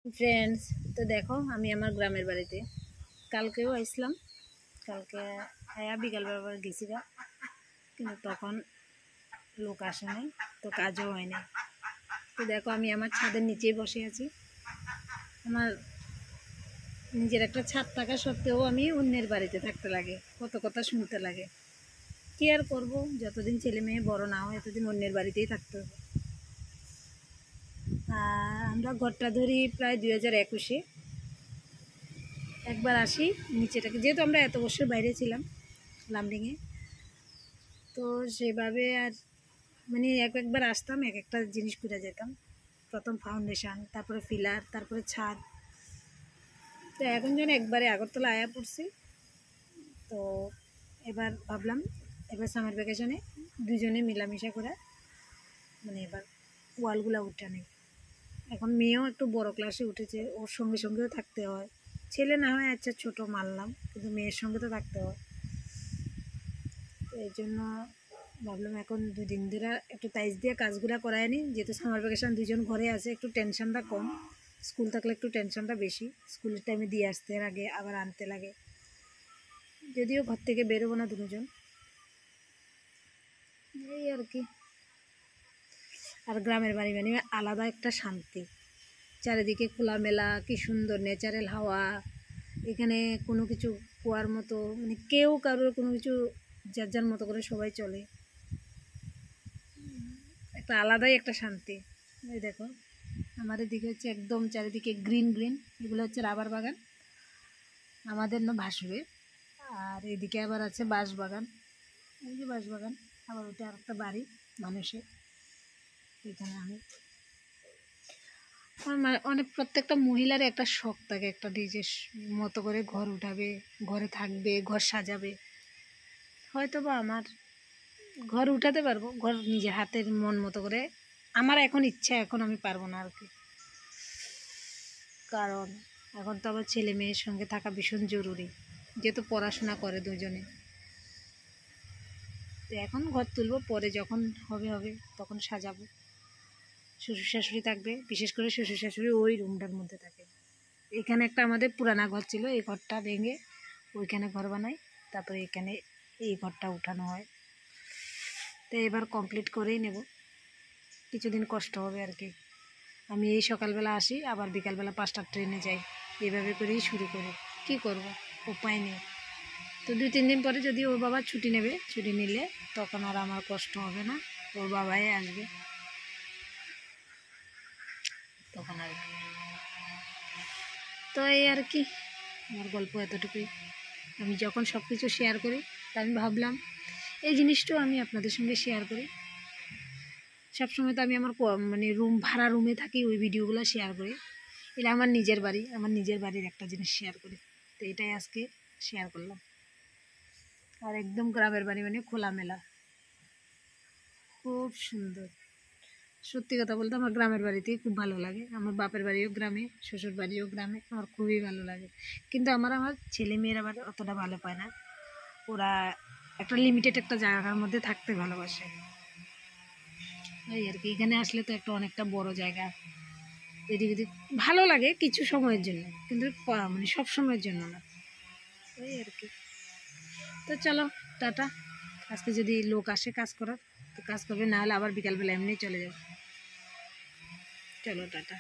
Friends, তো দেখো আমি আমার গ্রামের বাড়িতে কালকেও আসলাম। কালকে বিকালবেলা গেছিগা, কিন্তু তখন লোক আসে নাই, তো কাজও হয় নাই। তো দেখো আমি আমার ছাদের নিচেই বসে আছি। আমার নিজের একটা ছাদ থাকা সত্ত্বেও আমি অন্যের বাড়িতে থাকতে লাগে, কত কথা শুনতে লাগে। কি আর করবো, যতদিন ছেলে মেয়ে বড় না হয় এতদিন অন্যের বাড়িতেই থাকতে হবে। আমরা ঘরটা ধরি প্রায় 2021-এ। একবার আসি নিচেটাকে, যেহেতু আমরা এত বছর বাইরে ছিলাম লামডিংয়ে, তো সেভাবে আর মানে একবার আসতাম, একটা জিনিস করে যেতাম। প্রথম ফাউন্ডেশন, তারপরে ফিলার, তারপরে ছাদ। তো এখন যেন একবারে আগরতলা আয়া পড়ছি। তো এবার ভাবলাম এবার সামার ভ্যাকেশনে দুজনে মিলামিশা করে মানে এবার ওয়ালগুলা উঠে নেই। এখন মেয়েও একটু বড় ক্লাসে উঠেছে, ওর সঙ্গে সঙ্গেও থাকতে হয়। ছেলে না হয় আচ্ছা ছোট মানলাম, কিন্তু মেয়ের সঙ্গে তো থাকতে হয়। তো এই জন্য ভাবলাম এখন 2 দিন ধরে একটু তাইজ দিয়ে কাজগুলো করায় নি, যেহেতু সামার ভ্যাকেশন দুজন ঘরে আছে, একটু টেনশনটা কম। স্কুল থাকলে একটু টেনশনটা বেশি, স্কুলের টাইমে দিয়ে আসতে লাগে আবার আনতে লাগে। যদিও ঘর থেকে বেরোবো না দুজন, এই আর কি। আর গ্রামের বাড়ি মানে আলাদা একটা শান্তি, চারিদিকে খোলামেলা, কি সুন্দর ন্যাচারাল হাওয়া। এখানে কোনো কিছু কোয়ার মতো মানে কেউ কারোর কোনো কিছু, যার যার মতো করে সবাই চলে, একটা আলাদাই একটা শান্তি। এই দেখো আমার এদিকে হচ্ছে একদম চারিদিকে গ্রিন গ্রিন, এগুলো হচ্ছে রাবার বাগান আমাদের না ভাসুরে। আর এদিকে আবার আছে বাঁশ বাগান, এই যে বাঁশ বাগান। আবার ওটা আর একটা বাড়ি মানুষের। এখানে আমি অনেক প্রত্যেকটা মহিলার একটা শখ থাকে, একটা নিজের মতো করে ঘর উঠাবে, ঘরে থাকবে, ঘর সাজাবে। হয়তো বা আমার ঘর উঠাতে পারবো, ঘর নিজের হাতের মন মতো করে। আমার এখন ইচ্ছা, এখন আমি পারবো না আর কি। কারণ এখন তো আবার ছেলে মেয়ের সঙ্গে থাকা ভীষণ জরুরি, যেহেতু পড়াশোনা করে দুজনে। তো এখন ঘর তুলবো, পরে যখন হবে হবে তখন সাজাবো। শ্বশুর শাশুড়ি থাকবে, বিশেষ করে শ্বশুর শাশুড়ি ওই রুমটার মধ্যে থাকে। এখানে একটা আমাদের পুরানা ঘর ছিল, এই ঘরটা ভেঙে ওইখানে ঘর বানাই, তারপরে এখানে এই ঘরটা উঠানো হয়। তো এবার কমপ্লিট করেই নেব, কিছুদিন কষ্ট হবে আর কি। আমি এই সকালবেলা আসি, আবার বিকালবেলা 5টার ট্রেনে যাই, এভাবে করেই শুরু করি। কি করব, উপায় নেই। তো 2-3 দিন পরে যদি ওর বাবা ছুটি নেবে, ছুটি নিলে তখন আর আমার কষ্ট হবে না, ওর বাবাই আসবে তখন আর কি। তো এই আর কি, আমার গল্প এতটুকুই। আমি যখন সব কিছু শেয়ার করি, তা আমি ভাবলাম এই জিনিসটাও আমি আপনাদের সঙ্গে শেয়ার করি। সবসময় তো আমি আমার মানে ভাড়া রুমে থাকি, ওই ভিডিওগুলো শেয়ার করি। এটা আমার নিজের বাড়ি, আমার নিজের বাড়ির একটা জিনিস শেয়ার করি। তো এটাই আজকে শেয়ার করলাম। আর একদম গ্রামের বাড়ি মানে খোলামেলা, খুব সুন্দর। সত্যি কথা বলতে আমার গ্রামের বাড়িতেই খুব ভালো লাগে। আমার বাপের বাড়িও গ্রামে, শ্বশুর বাড়িও গ্রামে, আমার খুবই ভালো লাগে। কিন্তু আমার ছেলে মেয়েরা আবার অতটা ভালো পায় না, ওরা একটা লিমিটেড একটা জায়গার মধ্যে থাকতে ভালোবাসে। এই আর কি, এখানে আসলে তো একটা অনেকটা বড় জায়গা, এদিক ওদিক ভালো লাগে কিছু সময়ের জন্য, কিন্তু মানে সব সময়ের জন্য না। এই আর কি। তো চলো টাটা। আজকে যদি লোক আসে কাজ করার, তো কাজ করবে, না হলে আবার বিকালবেলা এমনি চলে যাবে। চলো টাটা।